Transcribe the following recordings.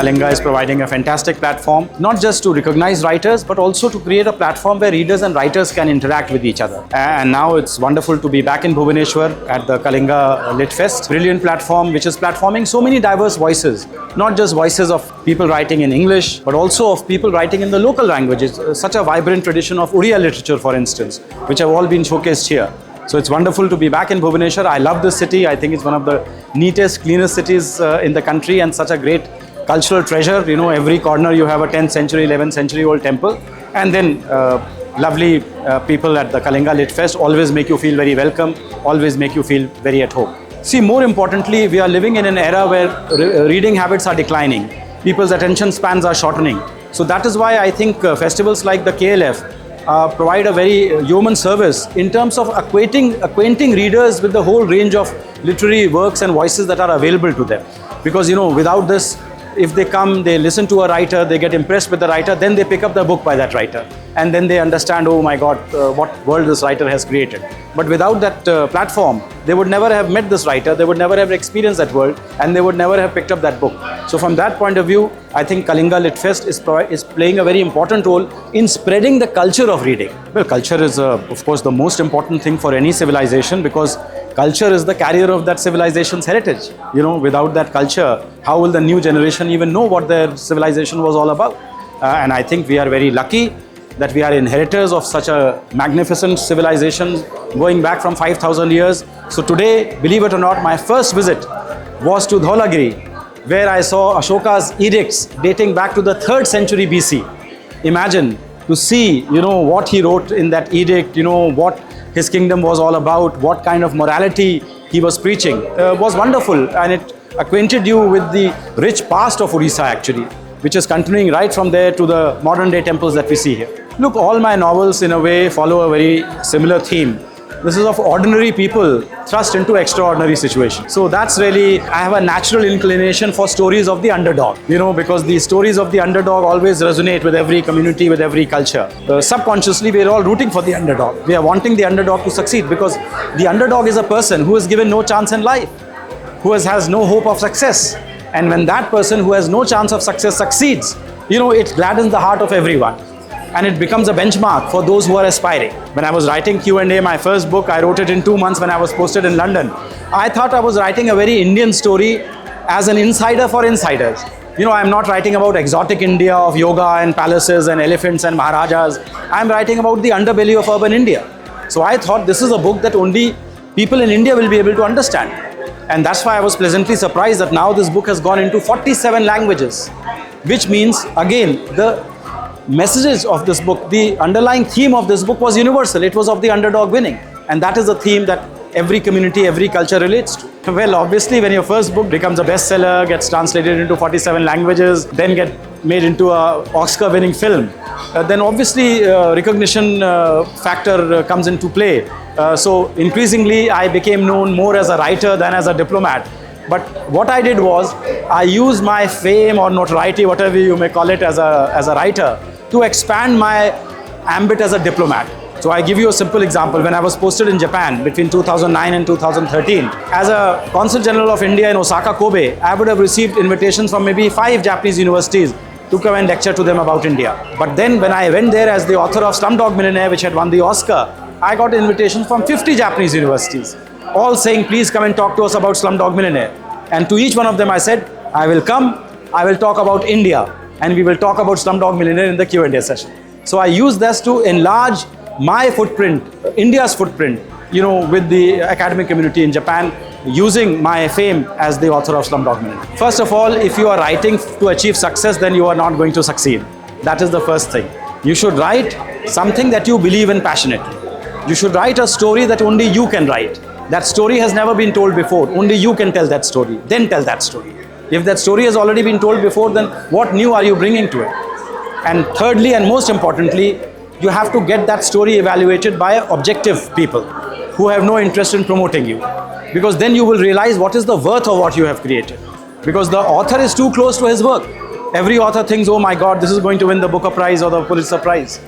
Kalinga is providing a fantastic platform, not just to recognize writers, but also to create a platform where readers and writers can interact with each other. And now it's wonderful to be back in Bhubaneswar at the Kalinga Lit Fest. Brilliant platform which is platforming so many diverse voices, not just voices of people writing in English, but also of people writing in the local languages. Such a vibrant tradition of Odia literature, for instance, which have all been showcased here. So it's wonderful to be back in Bhubaneswar. I love this city. I think it's one of the neatest, cleanest cities in the country, and such a great cultural treasure. You know, every corner you have a 10th century, 11th century old temple. And then lovely people at the Kalinga Lit Fest always make you feel very welcome, always make you feel very at home. See, more importantly, we are living in an era where reading habits are declining. People's attention spans are shortening. So that is why I think festivals like the KLF provide a very human service in terms of acquainting readers with the whole range of literary works and voices that are available to them. Because, you know, without this, if they come, they listen to a writer, they get impressed with the writer, then they pick up the book by that writer. And then they understand, oh my God, what world this writer has created. But without that platform, they would never have met this writer, they would never have experienced that world, and they would never have picked up that book. So from that point of view, I think Kalinga Lit Fest is playing a very important role in spreading the culture of reading. Well, culture is, of course, the most important thing for any civilization, because culture is the carrier of that civilization's heritage. You know, without that culture, how will the new generation even know what their civilization was all about? And I think we are very lucky that we are inheritors of such a magnificent civilization going back from 5,000 years. So today, believe it or not, my first visit was to Dholagiri, where I saw Ashoka's edicts dating back to the 3rd century BC. Imagine to see, you know, what he wrote in that edict, you know, what his kingdom was all about, what kind of morality he was preaching. Was wonderful, and it acquainted you with the rich past of Odisha actually, which is continuing right from there to the modern day temples that we see here. Look, all my novels in a way follow a very similar theme. This is of ordinary people thrust into extraordinary situations. So that's really, I have a natural inclination for stories of the underdog, you know, because the stories of the underdog always resonate with every community, with every culture. Subconsciously, we are all rooting for the underdog. We are wanting the underdog to succeed, because the underdog is a person who is given no chance in life, who has no hope of success. And when that person who has no chance of success succeeds, you know, it gladdens the heart of everyone. And it becomes a benchmark for those who are aspiring. When I was writing Q&A, my first book, I wrote it in 2 months when I was posted in London. I thought I was writing a very Indian story as an insider for insiders. You know, I'm not writing about exotic India of yoga and palaces and elephants and maharajas. I'm writing about the underbelly of urban India. So I thought this is a book that only people in India will be able to understand. And that's why I was pleasantly surprised that now this book has gone into 47 languages, which means, again, the messages of this book, the underlying theme of this book was universal. It was of the underdog winning. And that is a theme that every community, every culture relates to. Well, obviously, when your first book becomes a bestseller, gets translated into 47 languages, then get made into an Oscar-winning film, then obviously recognition factor comes into play. So increasingly, I became known more as a writer than as a diplomat. But what I did was, I used my fame or notoriety, whatever you may call it, as a writer, to expand my ambit as a diplomat. So I give you a simple example. When I was posted in Japan between 2009 and 2013, as a Consul General of India in Osaka, Kobe, I would have received invitations from maybe 5 Japanese universities to come and lecture to them about India. But then when I went there as the author of Slumdog Millionaire, which had won the Oscar, I got invitations from 50 Japanese universities, all saying, please come and talk to us about Slumdog Millionaire. And to each one of them I said, I will come, I will talk about India, and we will talk about Slumdog Millionaire in the Q&A session. So I use this to enlarge my footprint, India's footprint, you know, with the academic community in Japan, using my fame as the author of Slumdog Millionaire. First of all, if you are writing to achieve success, then you are not going to succeed. That is the first thing. You should write something that you believe in passionately. You should write a story that only you can write. That story has never been told before. Only you can tell that story. Then tell that story. If that story has already been told before, then what new are you bringing to it? And thirdly, and most importantly, you have to get that story evaluated by objective people who have no interest in promoting you. Because then you will realize what is the worth of what you have created. Because the author is too close to his work. Every author thinks, oh my God, this is going to win the Booker Prize or the Pulitzer Prize.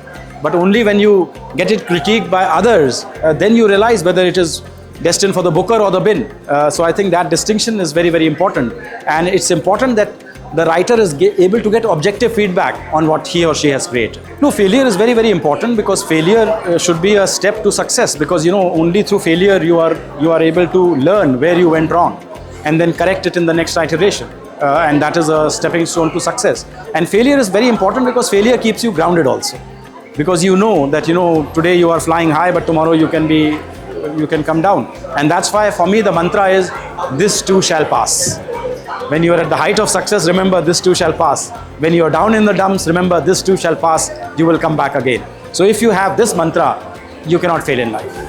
But only when you get it critiqued by others, then you realize whether it is destined for the Booker or the bin. So I think that distinction is very, very important. And it's important that the writer is able to get objective feedback on what he or she has created. No, failure is very, very important, because failure should be a step to success, because only through failure you are able to learn where you went wrong and then correct it in the next iteration. And that is a stepping stone to success. And failure is very important because failure keeps you grounded also. Because that today you are flying high, but tomorrow you can come down. And that's why for me the mantra is, this too shall pass. When you are at the height of success, remember this too shall pass. When you are down in the dumps, remember this too shall pass. You will come back again. So if you have this mantra, you cannot fail in life.